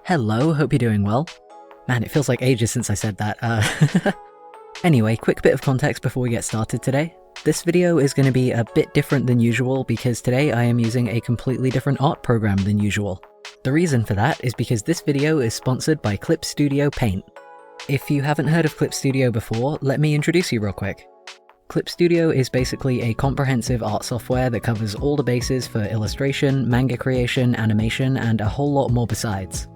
Hello, hope you're doing well. Man, it feels like ages since I said that. Anyway, quick bit of context before we get started today. This video is going to be a bit different than usual because today I am using a completely different art program than usual. The reason for that is because this video is sponsored by Clip Studio Paint. If you haven't heard of Clip Studio before, let me introduce you real quick. Clip Studio is basically a comprehensive art software that covers all the bases for illustration, manga creation, animation, and a whole lot more besides.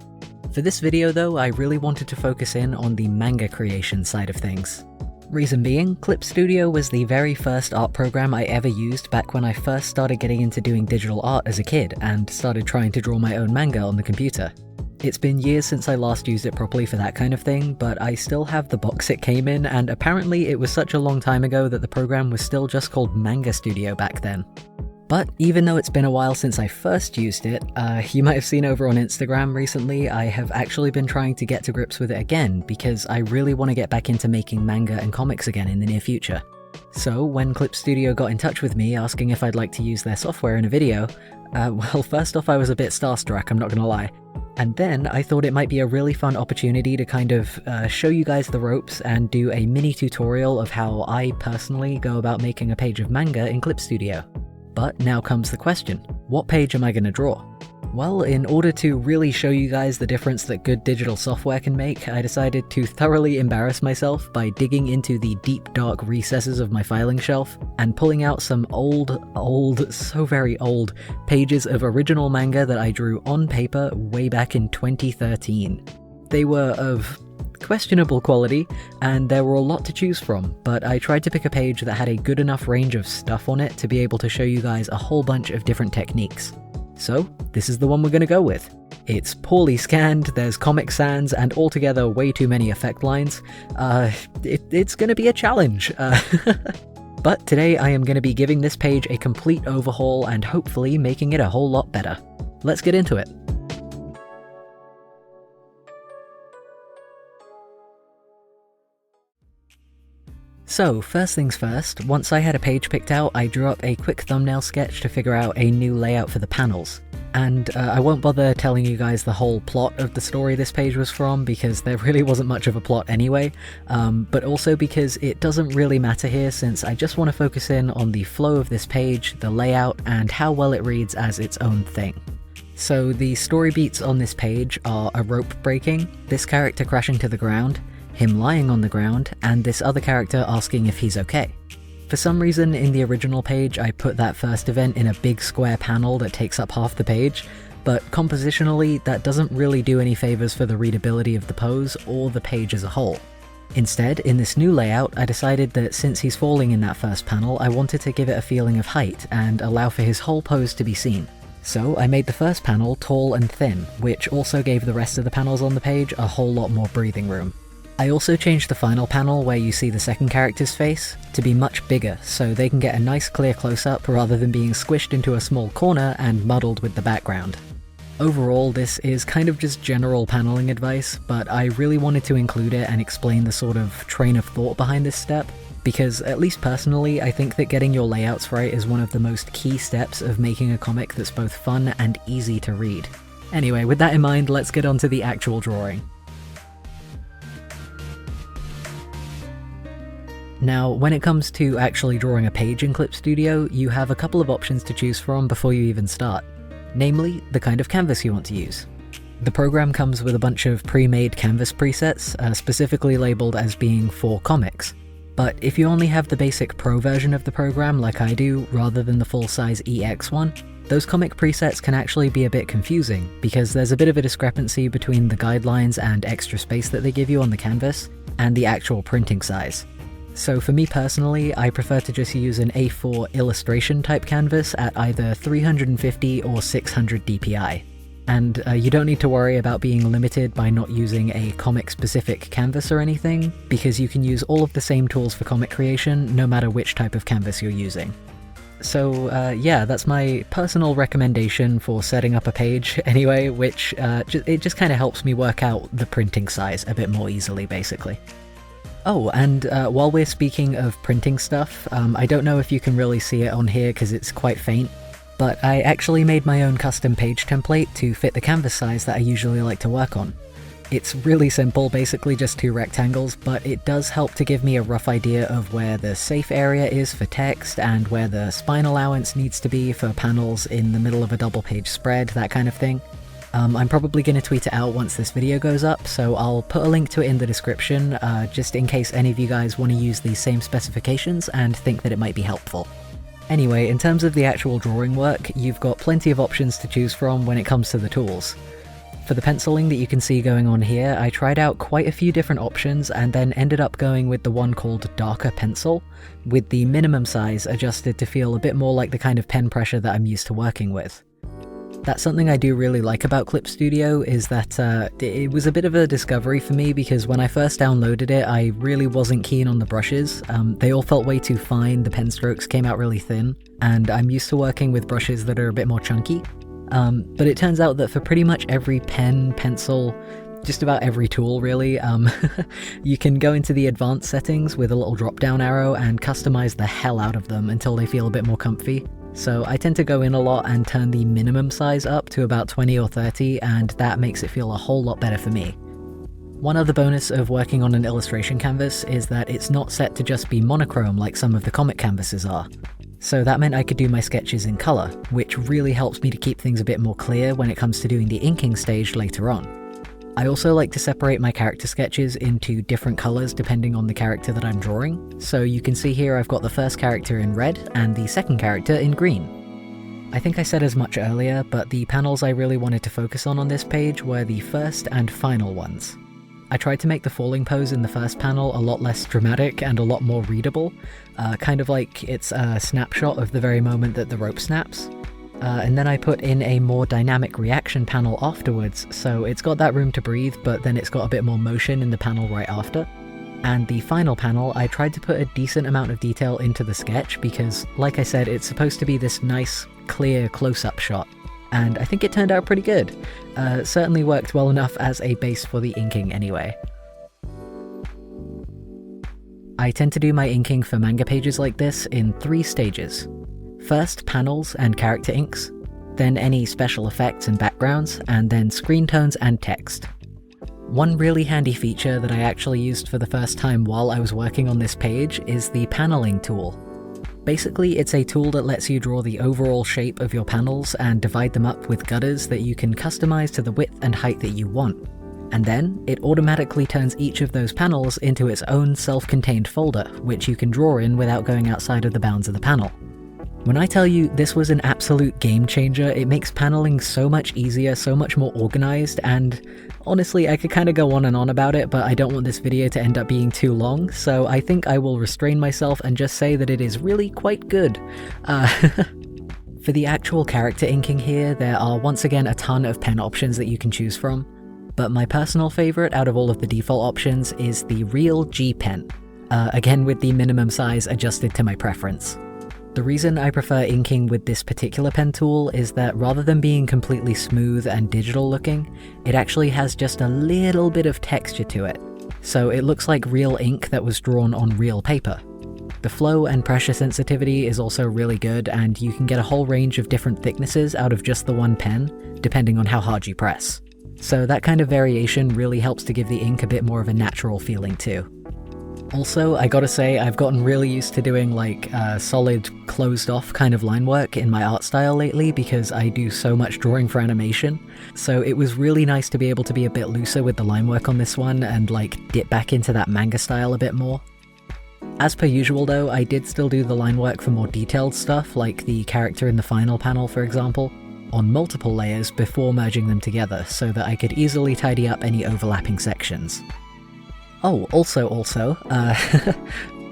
For this video though, I really wanted to focus in on the manga creation side of things. Reason being, Clip Studio was the very first art program I ever used back when I first started getting into doing digital art as a kid and started trying to draw my own manga on the computer. It's been years since I last used it properly for that kind of thing, but I still have the box it came in, and apparently it was such a long time ago that the program was still just called Manga Studio back then. But even though it's been a while since I first used it, you might have seen over on Instagram recently, I have actually been trying to get to grips with it again because I really want to get back into making manga and comics again in the near future. So when Clip Studio got in touch with me asking if I'd like to use their software in a video, well, first off I was a bit starstruck, I'm not gonna lie. And then I thought it might be a really fun opportunity to kind of show you guys the ropes and do a mini tutorial of how I personally go about making a page of manga in Clip Studio. But now comes the question, what page am I going to draw? Well, in order to really show you guys the difference that good digital software can make, I decided to thoroughly embarrass myself by digging into the deep dark recesses of my filing shelf and pulling out some old, so very old, pages of original manga that I drew on paper way back in 2013. They were of questionable quality, and there were a lot to choose from, but I tried to pick a page that had a good enough range of stuff on it to be able to show you guys a whole bunch of different techniques. So, this is the one we're going to go with. It's poorly scanned, there's Comic Sans, and altogether way too many effect lines. It's going to be a challenge. But today I am going to be giving this page a complete overhaul and hopefully making it a whole lot better. Let's get into it. So, first things first, once I had a page picked out, I drew up a quick thumbnail sketch to figure out a new layout for the panels. And I won't bother telling you guys the whole plot of the story this page was from, because there really wasn't much of a plot anyway, but also because it doesn't really matter here since I just want to focus in on the flow of this page, the layout, and how well it reads as its own thing. So the story beats on this page are a rope breaking, this character crashing to the ground, him lying on the ground, and this other character asking if he's okay. For some reason in the original page I put that first event in a big square panel that takes up half the page, but compositionally that doesn't really do any favors for the readability of the pose or the page as a whole. Instead, in this new layout, I decided that since he's falling in that first panel, I wanted to give it a feeling of height and allow for his whole pose to be seen. So I made the first panel tall and thin, which also gave the rest of the panels on the page a whole lot more breathing room. I also changed the final panel where you see the second character's face to be much bigger so they can get a nice clear close-up rather than being squished into a small corner and muddled with the background. Overall, this is kind of just general paneling advice, but I really wanted to include it and explain the sort of train of thought behind this step, because at least personally, I think that getting your layouts right is one of the most key steps of making a comic that's both fun and easy to read. Anyway, with that in mind, let's get on to the actual drawing. Now, when it comes to actually drawing a page in Clip Studio, you have a couple of options to choose from before you even start. Namely, the kind of canvas you want to use. The program comes with a bunch of pre-made canvas presets, specifically labeled as being for comics. But if you only have the basic Pro version of the program like I do, rather than the full-size EX one, those comic presets can actually be a bit confusing, because there's a bit of a discrepancy between the guidelines and extra space that they give you on the canvas, and the actual printing size. So for me personally, I prefer to just use an A4 illustration type canvas at either 350 or 600 dpi. And you don't need to worry about being limited by not using a comic specific canvas or anything, because you can use all of the same tools for comic creation no matter which type of canvas you're using. So yeah, that's my personal recommendation for setting up a page anyway, which it just kind of helps me work out the printing size a bit more easily basically. Oh, and while we're speaking of printing stuff, I don't know if you can really see it on here because it's quite faint, But I actually made my own custom page template to fit the canvas size that I usually like to work on. It's really simple, basically just 2 rectangles, but it does help to give me a rough idea of where the safe area is for text and where the spine allowance needs to be for panels in the middle of a double page spread, that kind of thing. I'm probably going to tweet it out once this video goes up, so I'll put a link to it in the description, just in case any of you guys want to use these same specifications and think that it might be helpful. Anyway, in terms of the actual drawing work, you've got plenty of options to choose from when it comes to the tools. For the penciling that you can see going on here, I tried out quite a few different options and then ended up going with the one called Darker Pencil, with the minimum size adjusted to feel a bit more like the kind of pen pressure that I'm used to working with. That's something I do really like about Clip Studio, is that it was a bit of a discovery for me, because when I first downloaded it I really wasn't keen on the brushes. They all felt way too fine, the pen strokes came out really thin, and I'm used to working with brushes that are a bit more chunky. But it turns out that for pretty much every pen, pencil, just about every tool really, you can go into the advanced settings with a little drop down arrow and customize the hell out of them until they feel a bit more comfy. So I tend to go in a lot and turn the minimum size up to about 20 or 30, and that makes it feel a whole lot better for me. One other bonus of working on an illustration canvas is that it's not set to just be monochrome like some of the comic canvases are. So that meant I could do my sketches in colour, which really helps me to keep things a bit more clear when it comes to doing the inking stage later on. I also like to separate my character sketches into different colours depending on the character that I'm drawing, so you can see here I've got the first character in red and the second character in green. I think I said as much earlier, but the panels I really wanted to focus on this page were the first and final ones. I tried to make the falling pose in the first panel a lot less dramatic and a lot more readable, kind of like it's a snapshot of the very moment that the rope snaps. And then I put in a more dynamic reaction panel afterwards, so it's got that room to breathe, but then it's got a bit more motion in the panel right after. And the final panel, I tried to put a decent amount of detail into the sketch because, like I said, it's supposed to be this nice, clear close-up shot. And I think it turned out pretty good. Certainly worked well enough as a base for the inking anyway. I tend to do my inking for manga pages like this in 3 stages. First, panels and character inks, then any special effects and backgrounds, and then screen tones and text. One really handy feature that I actually used for the first time while I was working on this page is the paneling tool. Basically, it's a tool that lets you draw the overall shape of your panels and divide them up with gutters that you can customize to the width and height that you want. And then, it automatically turns each of those panels into its own self-contained folder, which you can draw in without going outside of the bounds of the panel. When I tell you this was an absolute game changer, it makes paneling so much easier, so much more organized, and honestly, I could kind of go on and on about it, but I don't want this video to end up being too long, so I think I will restrain myself and just say that it is really quite good. For the actual character inking here, there are once again a ton of pen options that you can choose from, but my personal favorite out of all of the default options is the Real G Pen, again with the minimum size adjusted to my preference. The reason I prefer inking with this particular pen tool is that rather than being completely smooth and digital looking, it actually has just a little bit of texture to it, so it looks like real ink that was drawn on real paper. The flow and pressure sensitivity is also really good, and you can get a whole range of different thicknesses out of just the one pen, depending on how hard you press. So that kind of variation really helps to give the ink a bit more of a natural feeling too. Also, I gotta say, I've gotten really used to doing like solid, closed-off kind of line work in my art style lately because I do so much drawing for animation, so it was really nice to be able to be a bit looser with the line work on this one and like dip back into that manga style a bit more. As per usual though, I did still do the line work for more detailed stuff, like the character in the final panel for example, on multiple layers before merging them together so that I could easily tidy up any overlapping sections. Oh, also,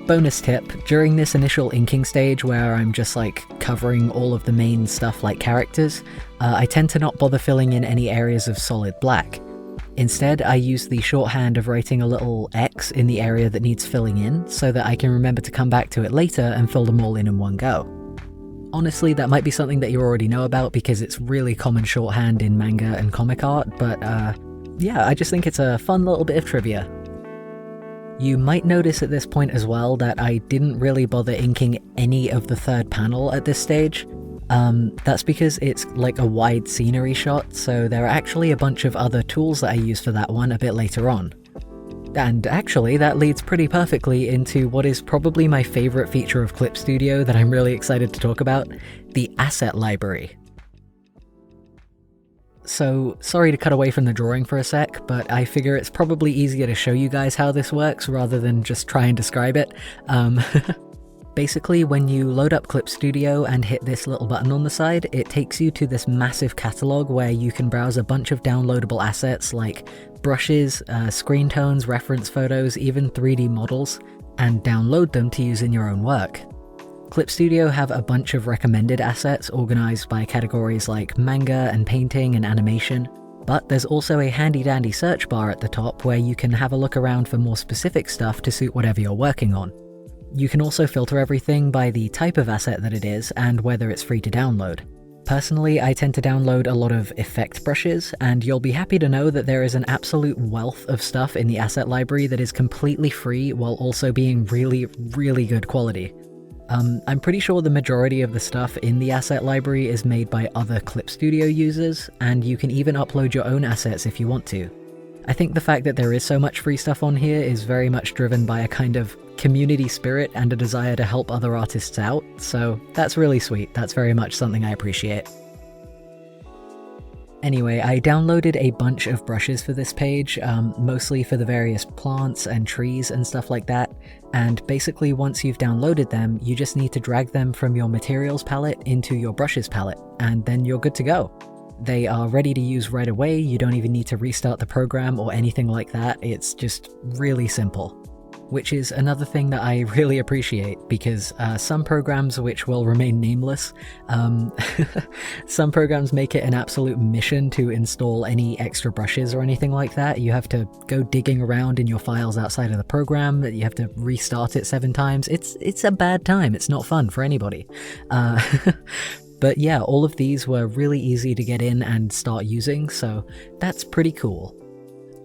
bonus tip, during this initial inking stage where I'm just like covering all of the main stuff like characters, I tend to not bother filling in any areas of solid black. Instead, I use the shorthand of writing a little X in the area that needs filling in so that I can remember to come back to it later and fill them all in one go. Honestly, that might be something that you already know about because it's really common shorthand in manga and comic art, but yeah, I just think it's a fun little bit of trivia. You might notice at this point as well that I didn't really bother inking any of the third panel at this stage. That's because it's like a wide scenery shot, so there are actually a bunch of other tools that I use for that one a bit later on. And actually, that leads pretty perfectly into what is probably my favorite feature of Clip Studio that I'm really excited to talk about, the asset library. So, sorry to cut away from the drawing for a sec, but I figure it's probably easier to show you guys how this works rather than just try and describe it. Basically, when you load up Clip Studio and hit this little button on the side, it takes you to this massive catalog where you can browse a bunch of downloadable assets like brushes, screen tones, reference photos, even 3D models, and download them to use in your own work. Clip Studio have a bunch of recommended assets organized by categories like manga and painting and animation, but there's also a handy-dandy search bar at the top where you can have a look around for more specific stuff to suit whatever you're working on. You can also filter everything by the type of asset that it is and whether it's free to download. Personally, I tend to download a lot of effect brushes, and you'll be happy to know that there is an absolute wealth of stuff in the asset library that is completely free while also being really, really good quality. I'm pretty sure the majority of the stuff in the asset library is made by other Clip Studio users, and you can even upload your own assets if you want to. I think the fact that there is so much free stuff on here is very much driven by a kind of community spirit and a desire to help other artists out, so that's really sweet. That's very much something I appreciate. Anyway, I downloaded a bunch of brushes for this page, mostly for the various plants and trees and stuff like that, and basically once you've downloaded them, you just need to drag them from your materials palette into your brushes palette, and then you're good to go. They are ready to use right away. You don't even need to restart the program or anything like that. It's just really simple. Which is another thing that I really appreciate, because some programs which will remain nameless, some programs make it an absolute mission to install any extra brushes or anything like that. You have to go digging around in your files outside of the program, you have to restart it 7 times. It's a bad time, it's not fun for anybody. But yeah, all of these were really easy to get in and start using, so that's pretty cool.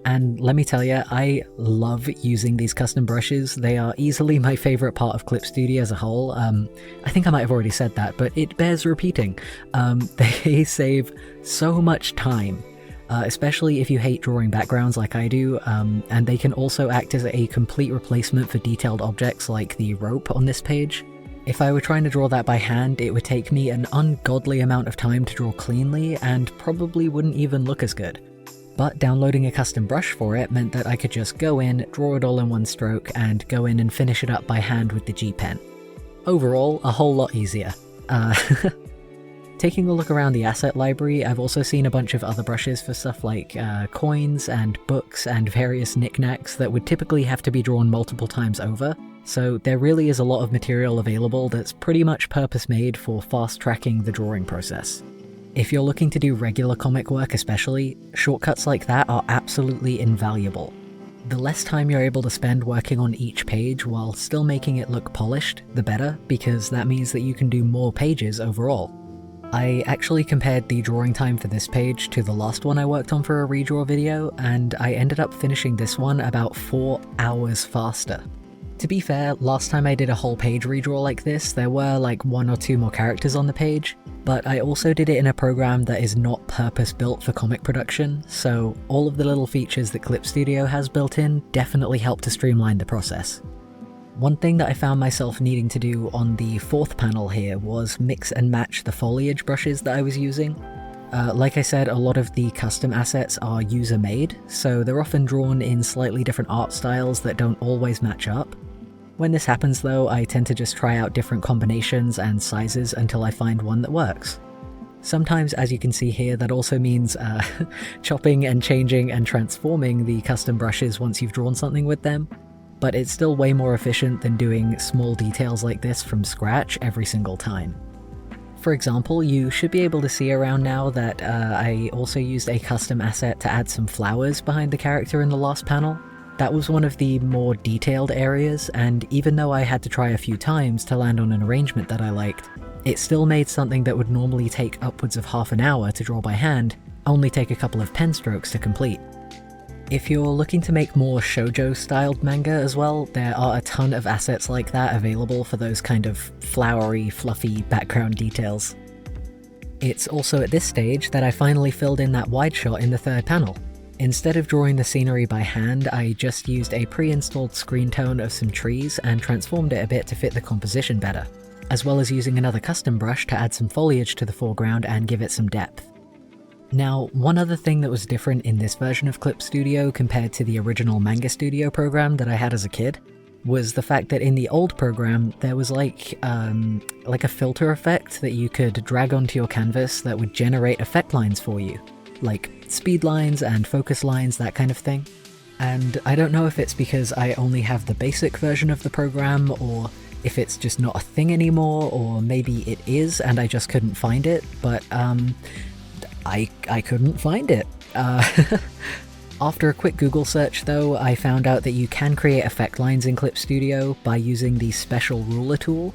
And let me tell you, I love using these custom brushes. They are easily my favorite part of Clip Studio as a whole. I think I might have already said that, but it bears repeating. They save so much time, especially if you hate drawing backgrounds like I do, and they can also act as a complete replacement for detailed objects like the rope on this page. If I were trying to draw that by hand, it would take me an ungodly amount of time to draw cleanly and probably wouldn't even look as good. But downloading a custom brush for it meant that I could just go in, draw it all in one stroke, and go in and finish it up by hand with the G Pen. Overall, a whole lot easier. Taking a look around the asset library, I've also seen a bunch of other brushes for stuff like coins and books and various knickknacks that would typically have to be drawn multiple times over, so there really is a lot of material available that's pretty much purpose-made for fast-tracking the drawing process. If you're looking to do regular comic work especially, shortcuts like that are absolutely invaluable. The less time you're able to spend working on each page while still making it look polished, the better, because that means that you can do more pages overall. I actually compared the drawing time for this page to the last one I worked on for a redraw video, and I ended up finishing this one about 4 hours faster. To be fair, last time I did a whole page redraw like this, there were like 1 or 2 more characters on the page, but I also did it in a program that is not purpose-built for comic production, so all of the little features that Clip Studio has built in definitely help to streamline the process. One thing that I found myself needing to do on the 4th panel here was mix and match the foliage brushes that I was using. Like I said, a lot of the custom assets are user-made, so they're often drawn in slightly different art styles that don't always match up. When this happens though, I tend to just try out different combinations and sizes until I find one that works. Sometimes, as you can see here, that also means chopping and changing and transforming the custom brushes once you've drawn something with them, but it's still way more efficient than doing small details like this from scratch every single time. For example, you should be able to see around now that I also used a custom asset to add some flowers behind the character in the last panel. That was one of the more detailed areas, and even though I had to try a few times to land on an arrangement that I liked, it still made something that would normally take upwards of half an hour to draw by hand only take a couple of pen strokes to complete. If you're looking to make more shoujo-styled manga as well, there are a ton of assets like that available for those kind of flowery, fluffy background details. It's also at this stage that I finally filled in that wide shot in the third panel. Instead of drawing the scenery by hand, I just used a pre-installed screen tone of some trees and transformed it a bit to fit the composition better, as well as using another custom brush to add some foliage to the foreground and give it some depth. Now, one other thing that was different in this version of Clip Studio compared to the original Manga Studio program that I had as a kid was the fact that in the old program there was like a filter effect that you could drag onto your canvas that would generate effect lines for you, like speed lines and focus lines, that kind of thing. And I don't know if it's because I only have the basic version of the program, or if it's just not a thing anymore, or maybe it is and I just couldn't find it, but I couldn't find it. After a quick Google search though, I found out that you can create effect lines in Clip Studio by using the special ruler tool.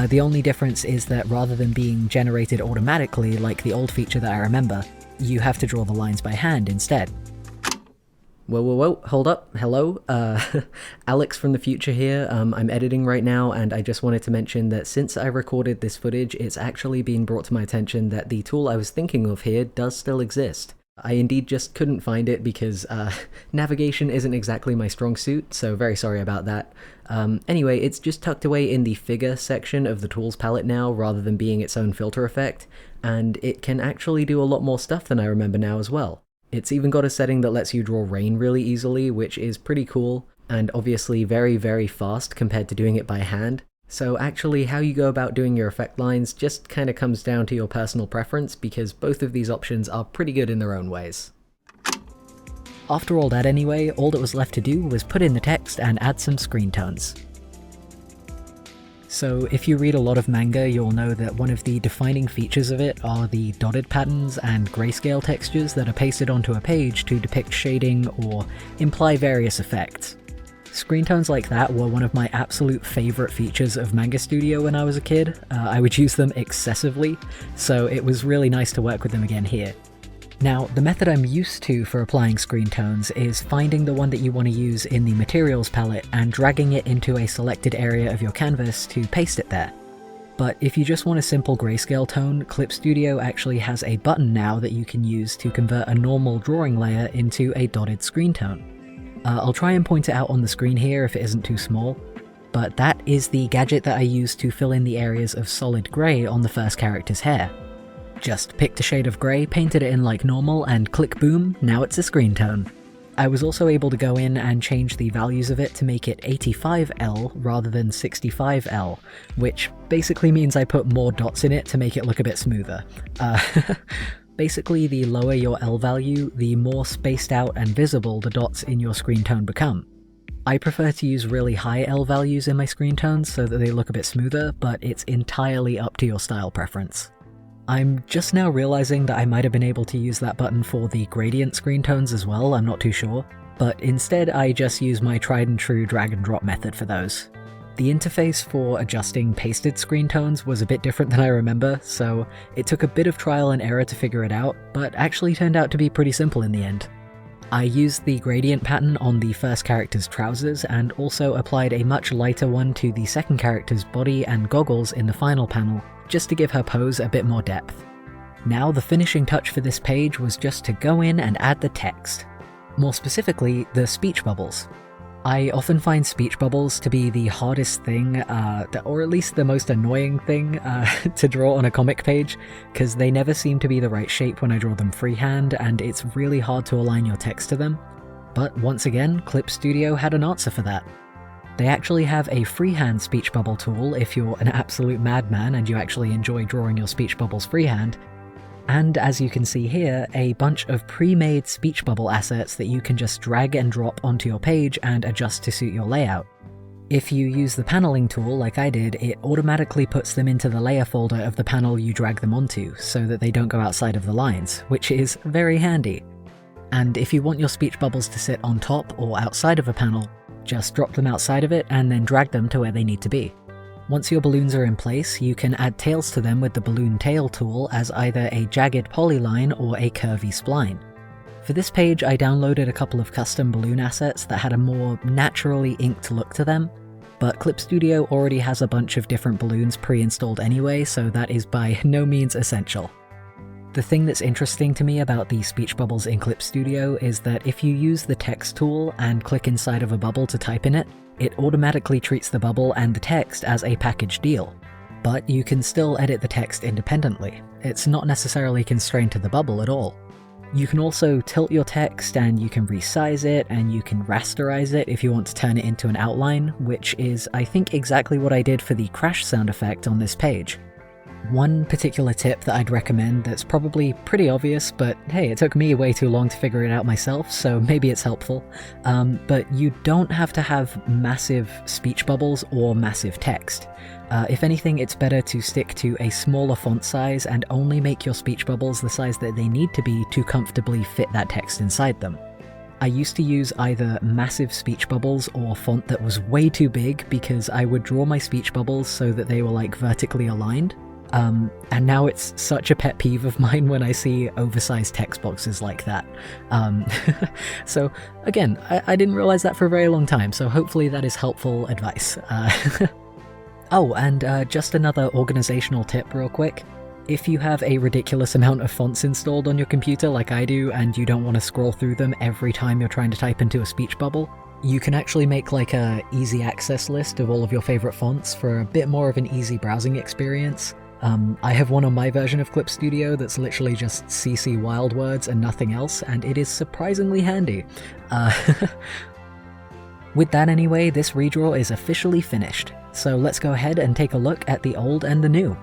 The only difference is that rather than being generated automatically like the old feature that I remember, you have to draw the lines by hand instead. Whoa, hold up, hello, Alex from the future here. I'm editing right now, and I just wanted to mention that since I recorded this footage, it's actually been brought to my attention that the tool I was thinking of here does still exist. I indeed just couldn't find it because navigation isn't exactly my strong suit, so very sorry about that. Anyway, it's just tucked away in the figure section of the tools palette now, rather than being its own filter effect, and it can actually do a lot more stuff than I remember now as well. It's even got a setting that lets you draw rain really easily, which is pretty cool, and obviously very, very fast compared to doing it by hand. So actually how you go about doing your effect lines just kinda comes down to your personal preference, because both of these options are pretty good in their own ways. After all that anyway, all that was left to do was put in the text and add some screen tones. So if you read a lot of manga, you'll know that one of the defining features of it are the dotted patterns and grayscale textures that are pasted onto a page to depict shading or imply various effects. Screen tones like that were one of my absolute favourite features of Manga Studio when I was a kid. I would use them excessively, so it was really nice to work with them again here. Now, the method I'm used to for applying screen tones is finding the one that you want to use in the materials palette and dragging it into a selected area of your canvas to paste it there. But if you just want a simple grayscale tone, Clip Studio actually has a button now that you can use to convert a normal drawing layer into a dotted screen tone. I'll try and point it out on the screen here if it isn't too small, but that is the gadget that I use to fill in the areas of solid grey on the first character's hair. Just picked a shade of grey, painted it in like normal, and click boom, now it's a screen tone. I was also able to go in and change the values of it to make it 85L rather than 65L, which basically means I put more dots in it to make it look a bit smoother. Basically, the lower your L value, the more spaced out and visible the dots in your screen tone become. I prefer to use really high L values in my screen tones so that they look a bit smoother, but it's entirely up to your style preference. I'm just now realizing that I might have been able to use that button for the gradient screen tones as well, I'm not too sure, but instead I just use my tried and true drag and drop method for those. The interface for adjusting pasted screen tones was a bit different than I remember, so it took a bit of trial and error to figure it out, but actually turned out to be pretty simple in the end. I used the gradient pattern on the first character's trousers and also applied a much lighter one to the second character's body and goggles in the final panel, just to give her pose a bit more depth. Now the finishing touch for this page was just to go in and add the text. More specifically, the speech bubbles. I often find speech bubbles to be the hardest thing, or at least the most annoying thing, to draw on a comic page, because they never seem to be the right shape when I draw them freehand, and it's really hard to align your text to them. But once again, Clip Studio had an answer for that. They actually have a freehand speech bubble tool if you're an absolute madman and you actually enjoy drawing your speech bubbles freehand, and as you can see here, a bunch of pre-made speech bubble assets that you can just drag and drop onto your page and adjust to suit your layout. If you use the paneling tool like I did, it automatically puts them into the layer folder of the panel you drag them onto, so that they don't go outside of the lines, which is very handy. And if you want your speech bubbles to sit on top or outside of a panel, just drop them outside of it and then drag them to where they need to be. Once your balloons are in place, you can add tails to them with the balloon tail tool as either a jagged polyline or a curvy spline. For this page, I downloaded a couple of custom balloon assets that had a more naturally inked look to them, but Clip Studio already has a bunch of different balloons pre-installed anyway, so that is by no means essential. The thing that's interesting to me about the speech bubbles in Clip Studio is that if you use the text tool and click inside of a bubble to type in it, it automatically treats the bubble and the text as a package deal. But you can still edit the text independently. It's not necessarily constrained to the bubble at all. You can also tilt your text, and you can resize it, and you can rasterize it if you want to turn it into an outline, which is, I think, exactly what I did for the crash sound effect on this page. One particular tip that I'd recommend that's probably pretty obvious, but hey, it took me way too long to figure it out myself, so maybe it's helpful, but you don't have to have massive speech bubbles or massive text. If anything, it's better to stick to a smaller font size and only make your speech bubbles the size that they need to be to comfortably fit that text inside them. I used to use either massive speech bubbles or font that was way too big because I would draw my speech bubbles so that they were like vertically aligned. And now it's such a pet peeve of mine when I see oversized text boxes like that. So again, I didn't realize that for a very long time, so hopefully that is helpful advice. Oh, and just another organizational tip real quick. If you have a ridiculous amount of fonts installed on your computer like I do, and you don't want to scroll through them every time you're trying to type into a speech bubble, you can actually make like a easy access list of all of your favorite fonts for a bit more of an easy browsing experience. I have one on my version of Clip Studio that's literally just CC wild words and nothing else, and it is surprisingly handy. With that anyway, this redraw is officially finished, so let's go ahead and take a look at the old and the new.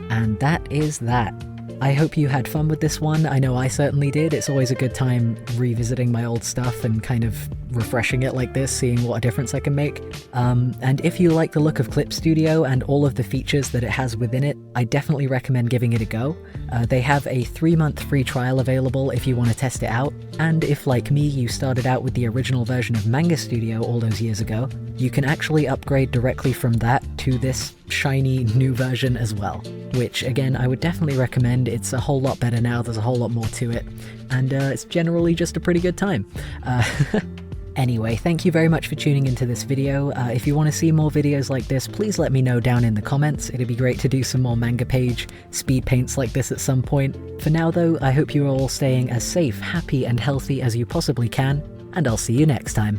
And that is that. I hope you had fun with this one. I know I certainly did. It's always a good time revisiting my old stuff and kind of refreshing it like this, seeing what a difference I can make. And if you like the look of Clip Studio and all of the features that it has within it, I definitely recommend giving it a go. They have a 3-month free trial available if you want to test it out, and if, like me, you started out with the original version of Manga Studio all those years ago, you can actually upgrade directly from that to this shiny new version as well, which again I would definitely recommend. It's a whole lot better now, there's a whole lot more to it, and it's generally just a pretty good time. Anyway, thank you very much for tuning into this video. If you want to see more videos like this, please let me know down in the comments. It'd be great to do some more manga page speed paints like this at some point. For now though, I hope you are all staying as safe, happy and healthy as you possibly can, and I'll see you next time.